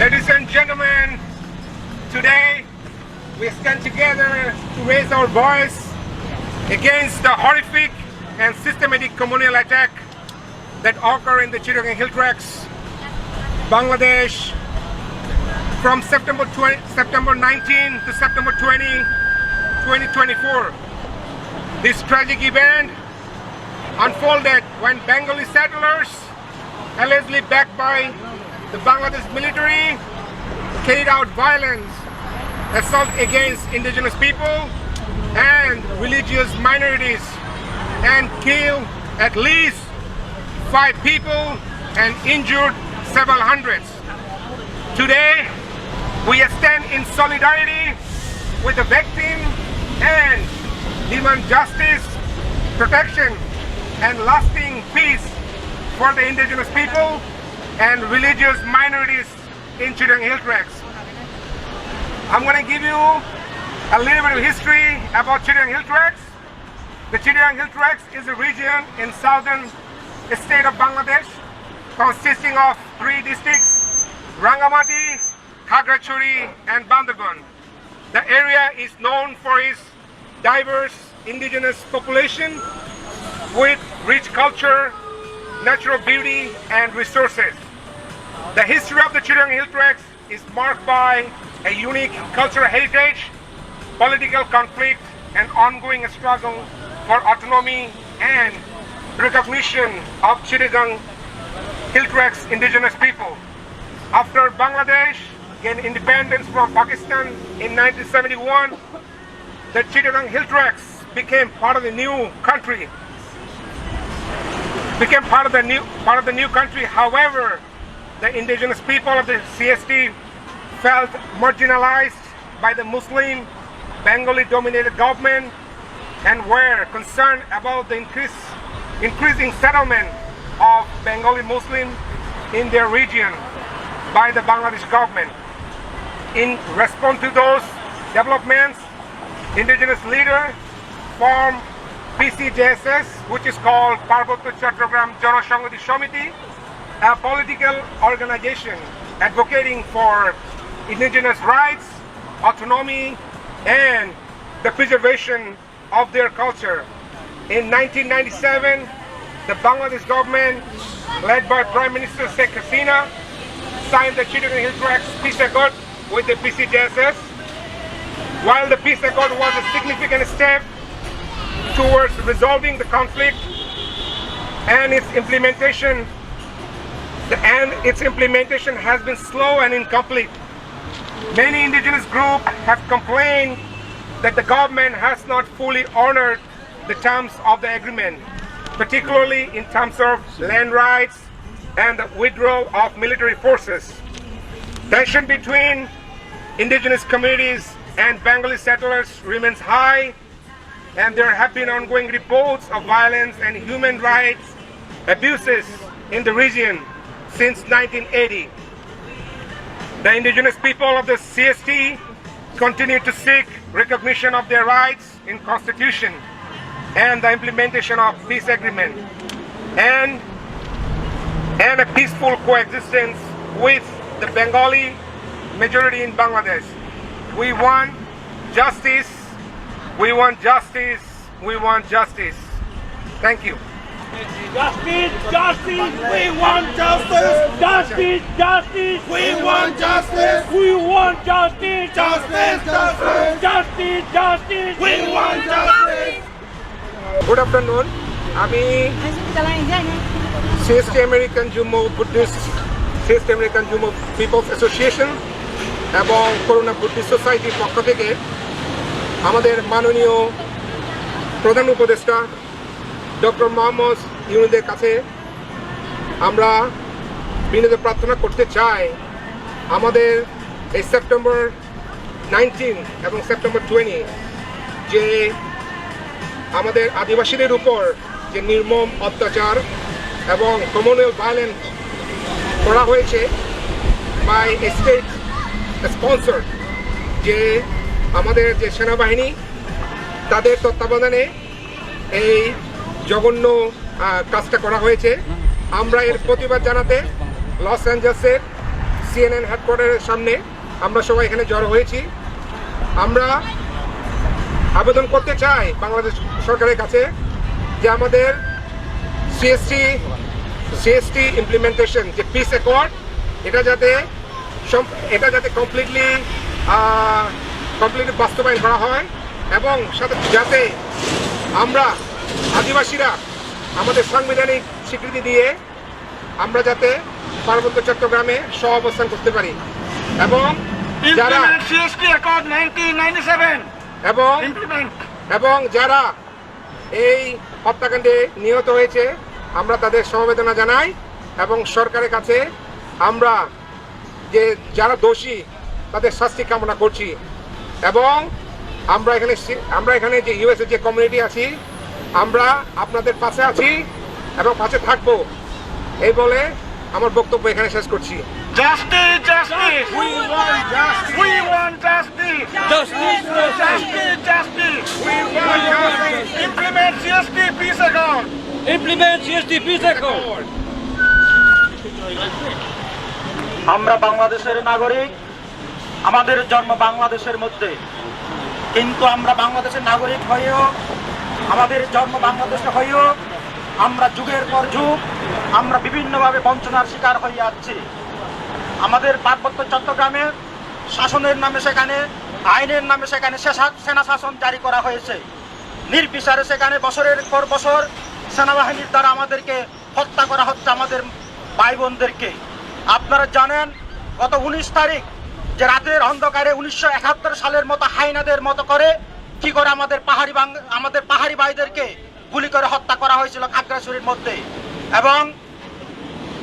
Ladies and gentlemen, today we stand together to raise our voice against the horrific and systematic communal attack that occurred in the Chittagong Hill Tracts, Bangladesh, from September 19 to September 20, 2024. This tragic event unfolded when Bengali settlers, allegedly backed by the Bangladesh military, carried out violence, assault against indigenous people and religious minorities and killed at least 5 people and injured several hundreds. Today, we stand in solidarity with the victim and demand justice, protection, and lasting peace for the indigenous people and religious minorities in Chittagong Hill Tracts. I'm going to give you a little bit of history about Chittagong Hill Tracts. The Chittagong Hill Tracts is a region in southern state of Bangladesh consisting of 3 districts: Rangamati, Khagrachuri, and Bandarban. The area is known for its diverse indigenous population with rich culture, natural beauty, and resources. The history of the Chittagong Hill Tracts is marked by a unique cultural heritage, political conflict, and ongoing struggle for autonomy and recognition of Chittagong Hill Tracts indigenous people. After Bangladesh gained independence from Pakistan in 1971, the Chittagong Hill Tracts became part of the new country. However, the indigenous people of the CST felt marginalized by the Muslim Bengali-dominated government and were concerned about the increasing settlement of Bengali Muslims in their region by the Bangladesh government. In response to those developments, indigenous leaders formed PCJSS, which is called Parvatya Chattogram Janashanghati Samiti, a political organization advocating for indigenous rights, autonomy, and the preservation of their culture. In 1997, the Bangladesh government, led by Prime Minister Sheikh Hasina, signed the Chittagong Hill Tracts Peace Accord with the PCJSS. While the peace accord was a significant step towards resolving the conflict and its implementation has been slow and incomplete. Many indigenous groups have complained that the government has not fully honored the terms of the agreement, particularly in terms of land rights and the withdrawal of military forces. Tension between indigenous communities and Bengali settlers remains high, and there have been ongoing reports of violence and human rights abuses in the region since 1980. The indigenous people of the CST continue to seek recognition of their rights in Constitution and the implementation of peace agreement and a peaceful coexistence with the Bengali majority in Bangladesh. We want justice. We want justice. We want justice. Thank you. Justice, justice, we want justice. Justice, justice, we want justice. We want justice. Justice, justice, justice, justice, we want justice. Good afternoon. আমি CST American Jumo Buddhist CST American Jumo People's Association এবং corona Buddhist সোসাইটির পক্ষ থেকে আমাদের মাননীয় প্রধান উপদেষ্টা doctor Mohammad ইউনূসের কাছে আমরা বিনীত প্রার্থনা করতে চাই আমাদের এই সেপ্টেম্বর 19 এবং সেপ্টেম্বর 20 যে আমাদের আদিবাসীদের উপর যে নির্মম অত্যাচার এবং কমিউনাল ভায়োলেন্স করা হয়েছে বাই স্টেট স্পন্সর, যে আমাদের যে সেনাবাহিনী তাদের তত্ত্বাবধানে এই জঘন্য কাজটা করা হয়েছে। আমরা এর প্রতিবাদ জানাতে লস অ্যাঞ্জেলসের CNN হেডকোয়ার্টারের সামনে আমরা সবাই এখানে জড়ো হয়েছি। আমরা আবেদন করতে চাই বাংলাদেশ সরকারের কাছে যে আমাদের সিএসটি ইমপ্লিমেন্টেশন যে পিস অ্যাকর্ড এটা যাতে কমপ্লিটলি বাস্তবায়ন করা হয় এবং সাথে যাতে আমরা আদিবাসীরা আমাদের সাংবিধানিক স্বীকৃতি দিয়ে আমরা যাতে পার্বত্য চট্টগ্রামে সহাবস্থান করতে পারি এবং যারা এবং যারা এই হত্যাকাণ্ডে নিহত হয়েছে আমরা তাদের সমবেদনা জানাই এবং সরকারের কাছে আমরা যে যারা দোষী তাদের শাস্তি কামনা করছি এবং আমরা এখানে যে ইউএসএ যে কমিউনিটি আছি আমরা আপনাদের পাশে আছি এবং পাশে থাকবো এই বলে আমার বক্তব্য এখানে শেষ করছি। Justice, justice. We want justice. We want justice. Justice, justice, justice. We want justice. Implement CST peace accord. Implement CST peace accord. আমরা বাংলাদেশের নাগরিক, আমাদের জন্ম বাংলাদেশের মধ্যে, কিন্তু আমরা বাংলাদেশের নাগরিক হয়েও আমাদের জন্ম বাংলাদেশে হয়েও আমরা যুগের পর যুগ আমরা বিভিন্নভাবে বঞ্চনার শিকার হয়ে যাচ্ছি। আমাদের পার্বত্য চট্টগ্রামে শাসনের নামে সেখানে আইনের নামে সেখানে সেনা শাসন জারি করা হয়েছে। নির্বিচারে সেখানে বছরের পর বছর সেনাবাহিনীর দ্বারা আমাদেরকে হত্যা করা হচ্ছে, আমাদের ভাই বোনদেরকে। আপনারা জানেন গত 19 তারিখ যে রাতের অন্ধকারে 1971 সালের মতো হাইনাদের মতো করে কি করে আমাদের পাহাড়ি ভাইদেরকে গুলি করে হত্যা করা হয়েছিল খাগড়াছড়ির মধ্যে। এবং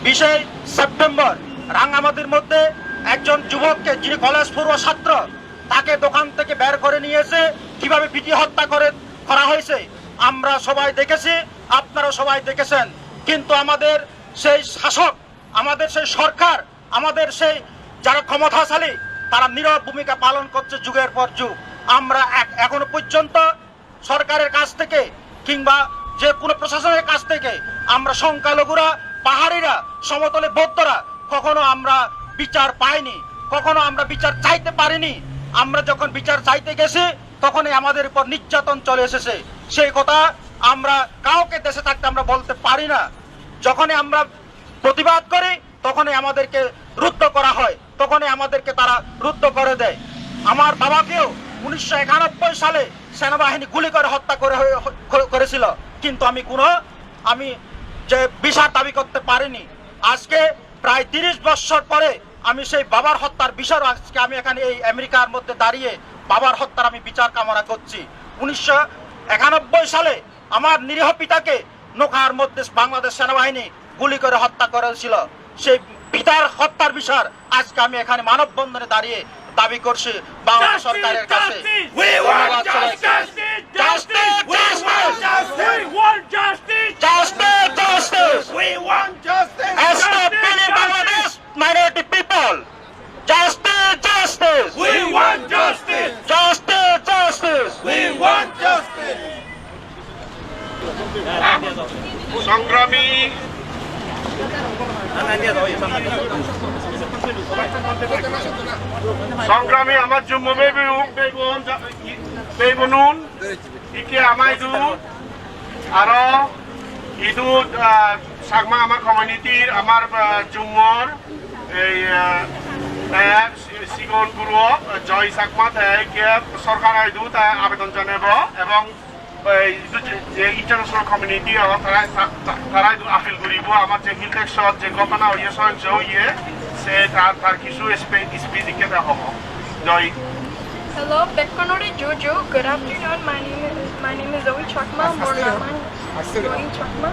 20 সেপ্টেম্বর রাঙ্গামাটির মধ্যে একজন যুবককে যিনি কলেজ পূর্ব ছাত্র তাকে দোকান থেকে বের করে নিয়েছে কিভাবে পিটিয়ে হত্যা করা হয়েছে আমরা সবাই দেখেছি, আপনারা সবাই দেখেছেন। কিন্তু আমাদের সেই শাসক, আমাদের সেই সরকার, আমাদের সেই যারা ক্ষমতাশালী তারা নীরব ভূমিকা পালন করছে যুগের পর যুগ। আমরা এখনো পর্যন্ত সরকারের কাছ থেকে কিংবা যে কোনো প্রশাসনের কাছ থেকে আমরা সংখ্যালঘুরা, পাহাড়িরা, সমতলে বৌদ্ধরা কখনো আমরা বিচার পাইনি, কখনো আমরা বিচার চাইতে পারিনি। আমরা যখন বিচার চাইতে গেছি তখনই আমাদের উপর নির্যাতন চলে এসেছে। সেই কথা আমরা কাউকে দেশে থাকতে আমরা বলতে পারি না। যখনই আমরা প্রতিবাদ করি তখনই আমাদেরকে রুদ্ধ করা হয়, তখনই আমাদেরকে তারা রুদ্ধ করে দেয়। আমার বাবাকেও 1991 সালে সেনাবাহিনী গুলি করে হত্যা করেছিল, কিন্তু আমি যে বিচার দাবি করতে পারিনি। আজকে প্রায় 30 বছর পরে আমি সেই বাবার হত্যার বিচার আজকে আমি এখানে এই আমেরিকার মধ্যে দাঁড়িয়ে বাবার হত্যার আমি বিচার কামনা করছি। 1991 সালে আমার নিরীহ পিতাকে নৌকার মধ্যে বাংলাদেশ সেনাবাহিনী গুলি করে হত্যা করেছিল। সেই পিতার হত্যার বিচার আজকে আমি এখানে মানববন্ধনে দাঁড়িয়ে দাবি করছি বাংলাদেশ সরকারের কাছে। Minority people, justice, justice. We want justice. Justice, justice. We want justice. সংগ্রামী আমার জন্ম বেবনুন ইকে আমাইদু আর ইদু সাগমা আমার কমিউনিটির আমার জুম্মর এই সিগন গুরু জয় সাগমা তাইকে সরকার আইদু তাই আবেদন জানাব এবং ইন্টারন্যাশনাল কমিউনিটি তারা আপিল করিব আমার যে হিলটেক্সত যে ঘটনা হইয়ে সহ্য হইয়ে সে তার কিছু স্পিচিকে হব। জয়। Hello, Bekonore Jojo. Good afternoon. My name is Zoe Chakma. Zoe Chakma.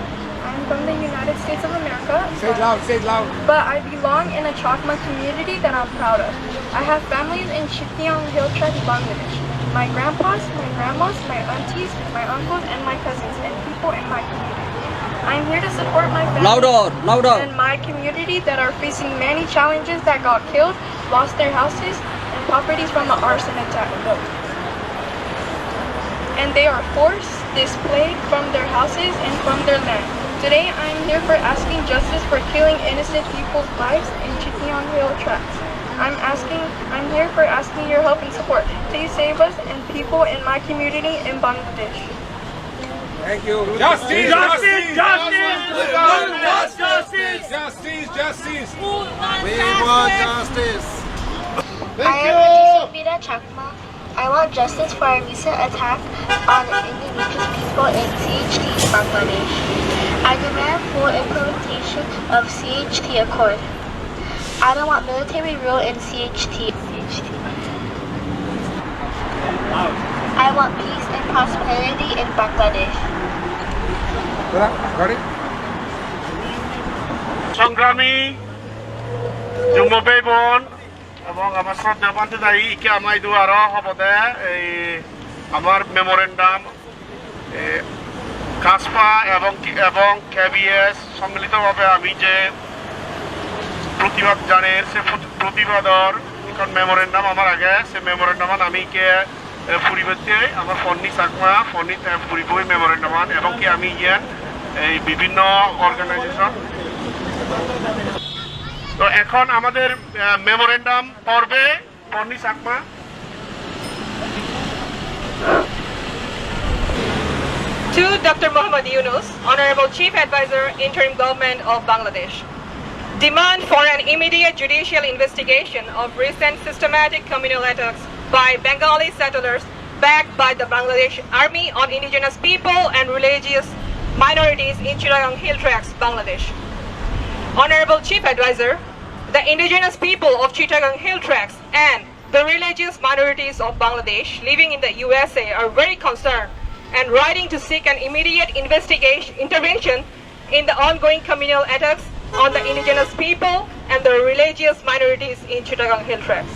I'm from the United States of America. Say it loud, say it loud. But I belong in a Chakma community that I'm proud of. I have families in Shiktiang Hill Trek, Bangladesh. My grandpas, my grandmas, my aunties, my uncles, and my cousins, and people in my community. I'm here to support my family Louder. and my community that are facing many challenges that got killed, lost their houses, and properties from the arson attack. And they are forced, displaced from their houses and from their land. Today I'm here for asking justice for killing innocent people's lives in Chittiong Hill tracks. I'm here for asking your help and support. Please save us and people in my community in Bangladesh. Thank you. Justice! Justice! Justice! We want justice! Justice! Justice! We want justice. I am Rajeshwira Chakma. I want justice for a recent attack on indigenous people in CHT, Bangladesh. I demand full implementation of CHT Accord. I don't want military rule in CHT. I want peace and prosperity in Bangladesh. Got it? সংগ্রামী যুগ্ম ভাই বোন এবং আমার শ্রদ্ধা পান্তিদায়ী ইকে আমায় দুয়ার হবদে এই আমার মেমোরেন্ডাম কাসপা এবং কেবিএস সম্মিলিতভাবে আমি যে প্রতিবাদ জানের সে প্রতিবাদর এখন মেমোরেন্ডাম আমার আগে সে মেমোরেন্ডামান আমি কে পরিবর্তে আমার ফন্নি চাকমা ফন্নি পরিবই মেমোরেন্ডামান এবং কি আমি ইয়ান এই বিভিন্ন অর্গানাইজেশন তো এখন আমাদের মেমোরেন্ডাম পড়বে funny Chakma To Dr. Muhammad Yunus, Honorable Chief Advisor, Interim Government of Bangladesh. Demand for an immediate judicial investigation of recent systematic communal attacks by Bengali settlers backed by the Bangladesh Army on indigenous people and religious minorities in Chittagong Hill Tracts, Bangladesh. Honorable Chief Advisor, the indigenous people of Chittagong Hill Tracts and the religious minorities of Bangladesh living in the USA are very concerned and writing to seek an immediate intervention in the ongoing communal attacks on the indigenous people and the religious minorities in Chittagong Hill Tracts.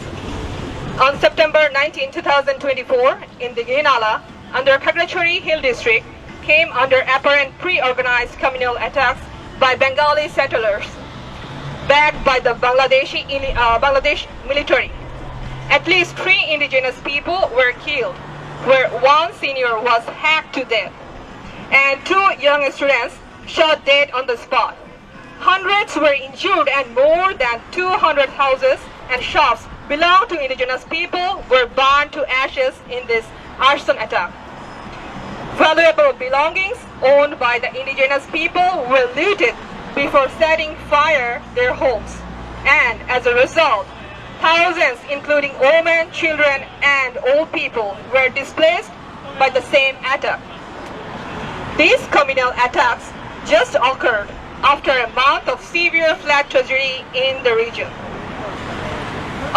On September 19, 2024, in the Ginala, under Khagrachari Hill District, came under apparent pre-organized communal attacks by Bengali settlers, backed by the Bangladesh military. At least 3 indigenous people were killed, where 1 senior was hacked to death, and 2 young students shot dead on the spot. Hundreds were injured and more than 200 houses and shops belonging to indigenous people were burned to ashes in this arson attack. Valuable belongings owned by the indigenous people were looted before setting fire their homes, and as a result, thousands, including women, children, and old people, were displaced by the same attack. These communal attacks just occurred after a month of severe flood tragedy in the region.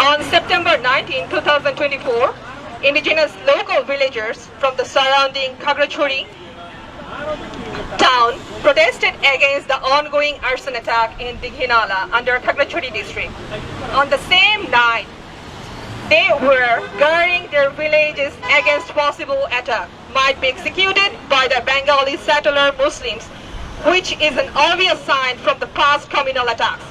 On September 19, 2024, indigenous local villagers from the surrounding Khagrachari town protested against the ongoing arson attack in Dighinala under Khagrachari district. On the same night, they were guarding their villages against possible attack might be executed by the Bengali settler Muslims, which is an obvious sign from the past communal attacks.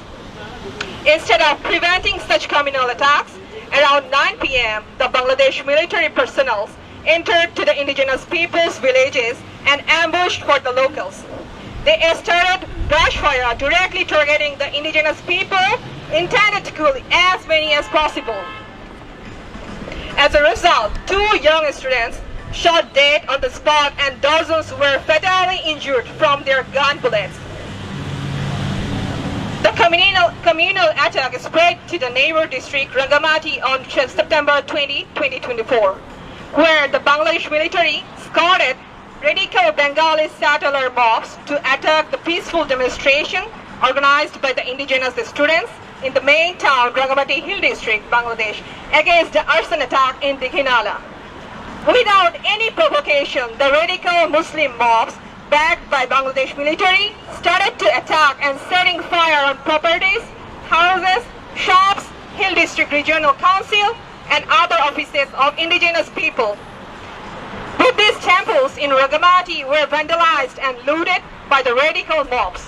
Instead of preventing such communal attacks, around 9 p.m., the Bangladesh military personnel entered to the indigenous people's villages and ambushed for the locals. They started brush fire directly targeting the indigenous people, intended to kill as many as possible. As a result, 2 young students shot dead on the spot and dozens were fatally injured from their gun bullets. The communal attack spread to the neighbor district Rangamati on September 20, 2024, where the Bangladesh military scouted radical Bengali settler mobs to attack the peaceful demonstration organized by the indigenous students in the main town Rangamati Hill District, Bangladesh, against the arson attack in Dighinala. Without any provocation, the radical Muslim mobs backed by Bangladesh military started to attack and setting fire on properties, houses, shops, Hill District Regional Council, and other offices of indigenous people. Buddhist temples in Rangamati were vandalized and looted by the radical mobs.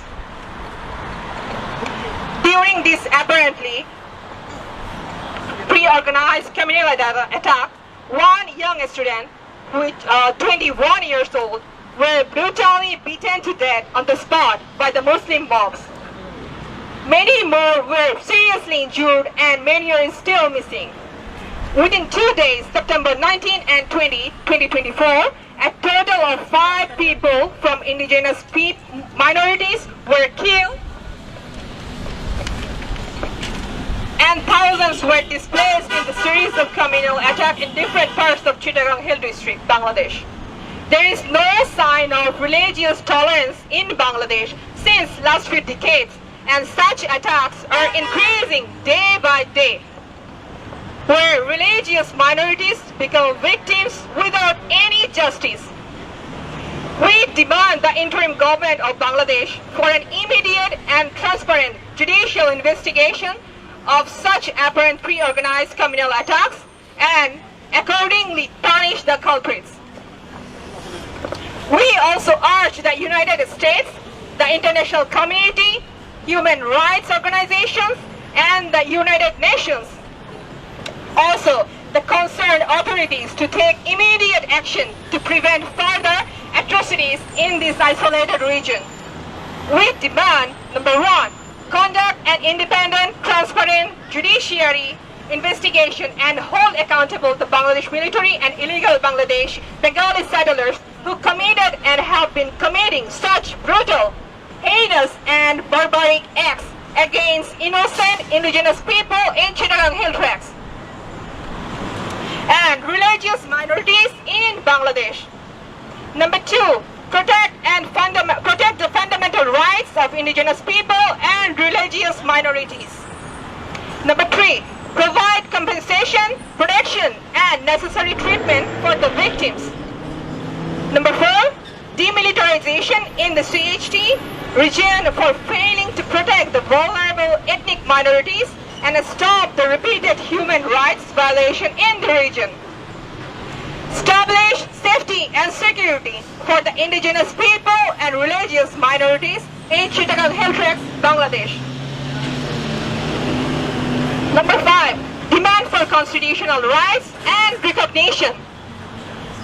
During this apparently pre-organized communal attack, 1 young student, 21 years old, were brutally beaten to death on the spot by the Muslim mobs. Many more were seriously injured and many are still missing. Within 2 days, September 19 and 20, 2024, a total of 5 people from indigenous minorities were killed and thousands were displaced in the series of communal attacks in different parts of Chittagong Hill District, Bangladesh. There is no sign of religious tolerance in Bangladesh since last few decades, and such attacks are increasing day by day, where religious minorities become victims without any justice. We demand the interim government of Bangladesh for an immediate and transparent judicial investigation of such apparent pre-organized communal attacks and accordingly punish the culprits. We also urge the United States, the international community, human rights organizations, and the United Nations, also the concerned authorities, to take immediate action to prevent further atrocities in this isolated region. We demand, number 1, conduct an independent, transparent judiciary investigation and hold accountable the Bangladesh military and illegal Bengali settlers who committed and have been committing such brutal, heinous and barbaric acts against innocent indigenous people in Chittagong Hill Tracts and religious minorities in Bangladesh. Number 2, protect the fundamental rights of indigenous people and religious minorities. Number 3, provide compensation, protection, and necessary treatment for the victims. Number 4, demilitarization in the CHT region for failing to protect the vulnerable ethnic minorities and stop the repeated human rights violation in the region. Establish safety and security for the indigenous people and religious minorities in Chittagong Hill Tracts, Bangladesh. Number 5, demand for constitutional rights and recognition.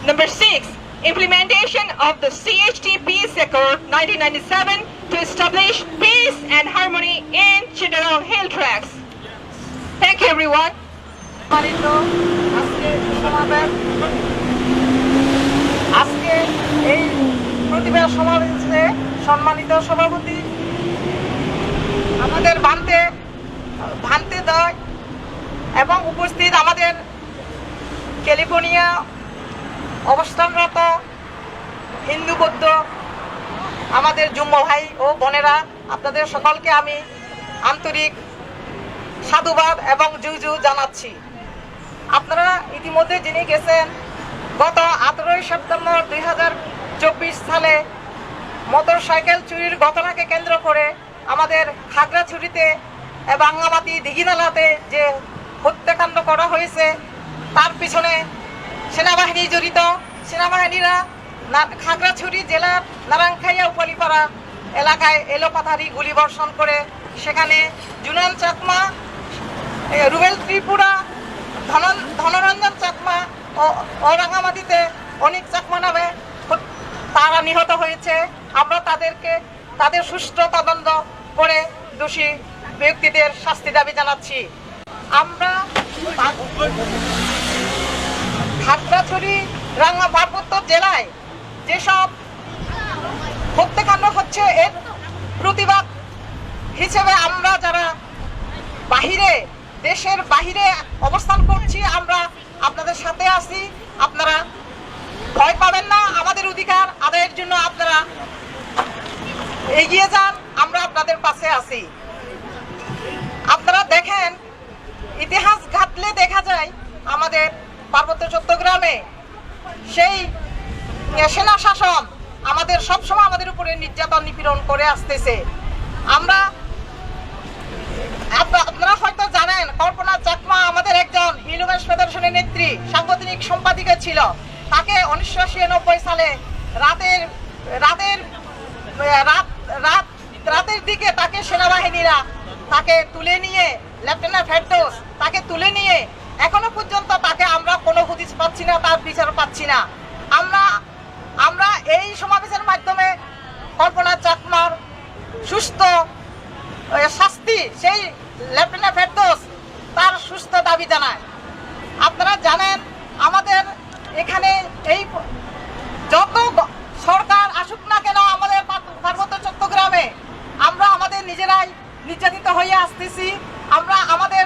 Number 6, implementation of the CHT Peace Accord 1997 to establish peace and harmony in Chittagong Hill Tracts. Thank you, everyone. আজকে এই প্রতিবাদ সমাবেশে সম্মানিত সভাপতি আমাদের ভান্তে দয় এবং উপস্থিত আমাদের ক্যালিফোর্নিয়া অবস্থানরত হিন্দু বৌদ্ধ আমাদের যুম্ম ভাই ও বোনেরা, আপনাদের সকলকে আমি আন্তরিক সাধুবাদ এবং জুজু জানাচ্ছি। আপনারা ইতিমধ্যে জেনে গেছেন, গত 18 সেপ্টেম্বর 2024 সালে মোটরসাইকেল চুরির ঘটনাকে কেন্দ্র করে আমাদের খাগড়াছড়িতে বাংলামাটি দিঘিনালাতে যে হত্যাকাণ্ড করা হয়েছে, তার পিছনে সেনাবাহিনী জড়িত। সেনাবাহিনীরা খাগড়াছড়ি জেলার নারায়ণখাইয়া উপলিপাড়া এলাকায় এলোপাথারি গুলিবর্ষণ করে সেখানে জুনান চাকমা, রুবেল ত্রিপুরা, ধনরঞ্জন চাকমা ও রাঙামাটিতে অনেক চাকমা নামে তারা নিহত হয়েছে। আমরা তাদের সুষ্ঠু তদন্ত করে দোষী ব্যক্তিদের শাস্তি দাবি জানাচ্ছি। আমরা খাগড়াছড়ি পার্বত্য জেলায় যেসব হত্যাকাণ্ড হচ্ছে, এর প্রতিবাদ হিসেবে আমরা যারা দেশের বাহিরে অবস্থান করছি, আমরা আপনাদের সাথে আছি। আপনারা ভয় পাবেন না, আমাদের অধিকার আদায়ের জন্য আপনারা এগিয়ে যান, আমরা আপনাদের পাশে আছি। আপনারা দেখেন, ইতিহাস ঘাটলে দেখা যায় আমাদের পার্বত্য চট্টগ্রামে সেই সেনা শাসন আমাদের সবসময় আমাদের উপরে নির্যাতন নিপীড়ন করে আসতেছে। আপনারা হয়তো জানেন, কল্পনা চাকমা আমাদের একজন হিউম্যান ফেডারেশনের নেত্রী, সাংগঠনিক সম্পাদিকা ছিল। তাকে 1996 সালে রাতের দিকে তাকে সেনাবাহিনীরা তাকে তুলে নিয়ে, লেফটেন্যান্ট ফেরদৌস তাকে তুলে নিয়ে, এখনো পর্যন্ত তাকে আমরা কোনো হদিস পাচ্ছি না, তার বিচার পাচ্ছি না। আমরা এই সমাবেশের মাধ্যমে কল্পনা চাকমার সুস্থ শাস্তি, সেই লেফটেন্যান্ট ফেরদৌস তার সুস্থ দাবি জানায়। আপনারা জানেন আমাদের এখানে এই যত সরকার আসুক না কেন আমাদের পার্বত্য চট্টগ্রামে আমরা আমাদের নিজেরাই নির্যাতিত হয়ে আসতেছি। আমরা আমাদের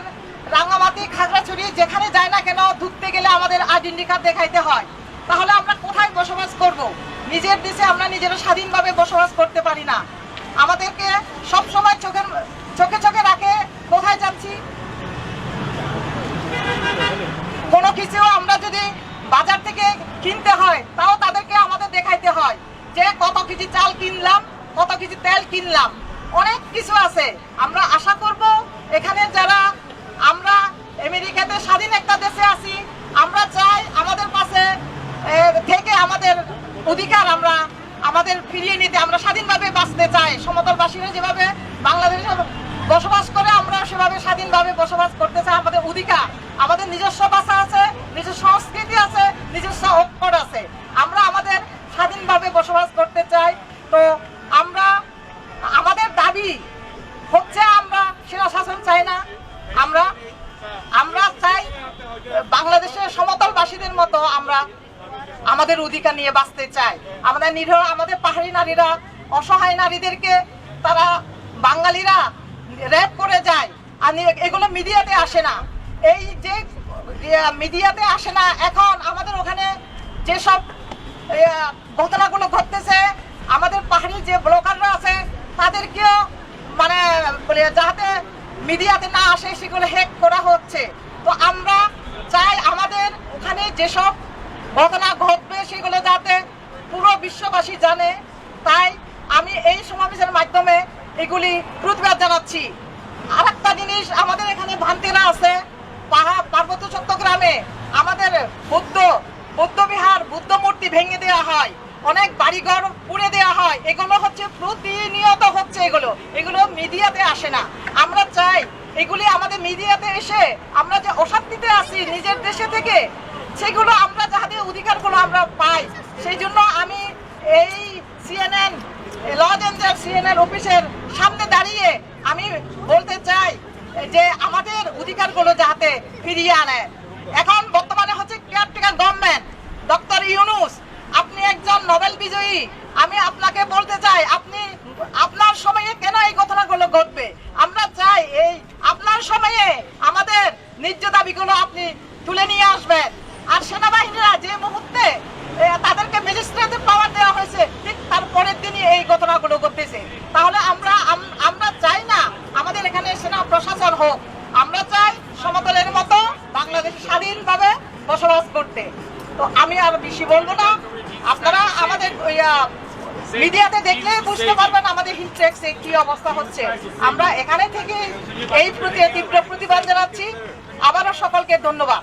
রাঙ্গামাটি, খাগড়াছড়ি যেখানে যাই না কেন ঢুকতে গেলে আমাদের আইডেন্টি কার্ড দেখাইতে হয়। তাহলে আমরা কোথায় বসবাস করব? নিজের দেশে আমরা নিজেরা স্বাধীনভাবে বসবাস করতে পারি না। আমাদেরকে সবসময় চোখে চোখে রাখে কোথায় যাচ্ছি। কোনো কিছু আমরা যদি বাজার থেকে কিনতে হয় তাও তাদেরকে আমাদের দেখাইতে হয় যে কত কেজি চাল কিনলাম, কত কেজি তেল কিনলাম, অনেক কিছু আছে। আমরা আশা করব এখানে যারা আমরা আমেরিকাতে স্বাধীন একটা দেশে আছি, আমরা চাই আমাদের পাশে থেকে আমাদের অধিকার আমরা আমাদের ফিরিয়ে নিতে। আমরা স্বাধীনভাবে বাঁচতে চাই। সমতলবাসীরা যেভাবে বাংলাদেশে বসবাস করে আমরা সেভাবে স্বাধীনভাবে বসবাস করতে চাই। আমাদের অধিকার, আমাদের নিজস্ব ভাষা আছে, নিজস্ব সংস্কৃতি আছে, নিজস্ব অক্ষর আছে। আমরা আমাদের স্বাধীনভাবে বসবাস করতে চাই। তো আমরা আমাদের দাবি হচ্ছে আমরা সেনা শাসন চাই না। আমরা চাই বাংলাদেশের সমতলবাসীদের মতো আমরা আমাদের অধিকার নিয়ে বাঁচতে চাই। আমাদের পাহাড়ি নারীরা, অসহায় নারীদেরকে তারা বাঙালিরা রেপ করে যায়, আর এগুলো মিডিয়াতে আসে না। এই যে মিডিয়াতে আসে না, এখন আমাদের ওখানে যেসব ঘটনাগুলো ঘটতেছে, আমাদের পাহাড়ি যে ব্লগাররা আছে তাদেরকেও মানে যাতে মিডিয়াতে না আসে সেগুলো হ্যাক করা হচ্ছে। তো আমরা চাই আমাদের ওখানে যেসব ঘটনা ঘটবে সেগুলো যাতে পুরো বিশ্ববাসী জানে। তাই আমি এই সমাবেশের মাধ্যমে এগুলি প্রতিবাদ জানাচ্ছি। আর একটা জিনিস, আমাদের এখানে ভান্তিরা আছে পার্বত্য চট্টগ্রামে, আমাদের বৌদ্ধ বিহার, বুদ্ধ মূর্তি ভেঙে দেওয়া হয়, অনেক বাড়িঘর পুড়ে দেওয়া হয়। এগুলো হচ্ছে প্রতিনিয়ত হচ্ছে, এগুলো মিডিয়াতে আসে না। আমরা চাই এগুলি আমাদের মিডিয়াতে এসে আমরা যে অশান্তিতে আছি নিজের দেশে থেকে, সেগুলো আমরা যাহাতে অধিকারগুলো আমরা পাই। সেই জন্য আমি এই CNN লস এঞ্জেলস CNN অফিসের সামনে দাঁড়িয়ে আমি বলতে চাই যে আমাদের অধিকারগুলো যাতে ফিরিয়ে আনে। এখন বর্তমানে হচ্ছে কেয়ারটেকার গভর্নমেন্ট, ডক্টর ইউনূস, আপনি একজন নোবেল বিজয়ী। আমি আপনাকে বলতে চাই আপনার সময়ে কেন এই ঘটনাগুলো ঘটবে? আমরা চাই এই আপনার সময়ে আমাদের ন্যায্য দাবিগুলো আপনি তুলে নিয়ে আসবেন। আর সেনাবাহিনীরা যে মুহূর্তে তাদেরকে ম্যাজিস্ট্রেটের পাওয়ার দেওয়া হয়েছে, ঠিক তার পরের দিনই এই ঘটনাগুলো ঘটতেছে। তাহলে আমরা চাই না আমাদের এখানে সেনা প্রশাসন হোক। আমরা চাই সমতলের মতো বাংলাদেশ স্বাধীনভাবে বসবাস করতে। তো আমি আর বেশি বলবো না। আপনারা আমাদের মিডিয়াতে দেখলে বুঝতে পারবেন আমাদের হিলট্রেক্সে কি অবস্থা হচ্ছে। আমরা এখানে থেকে এই প্রতি তীব্র প্রতিবাদ জানাচ্ছি। আবারও সকলকে ধন্যবাদ।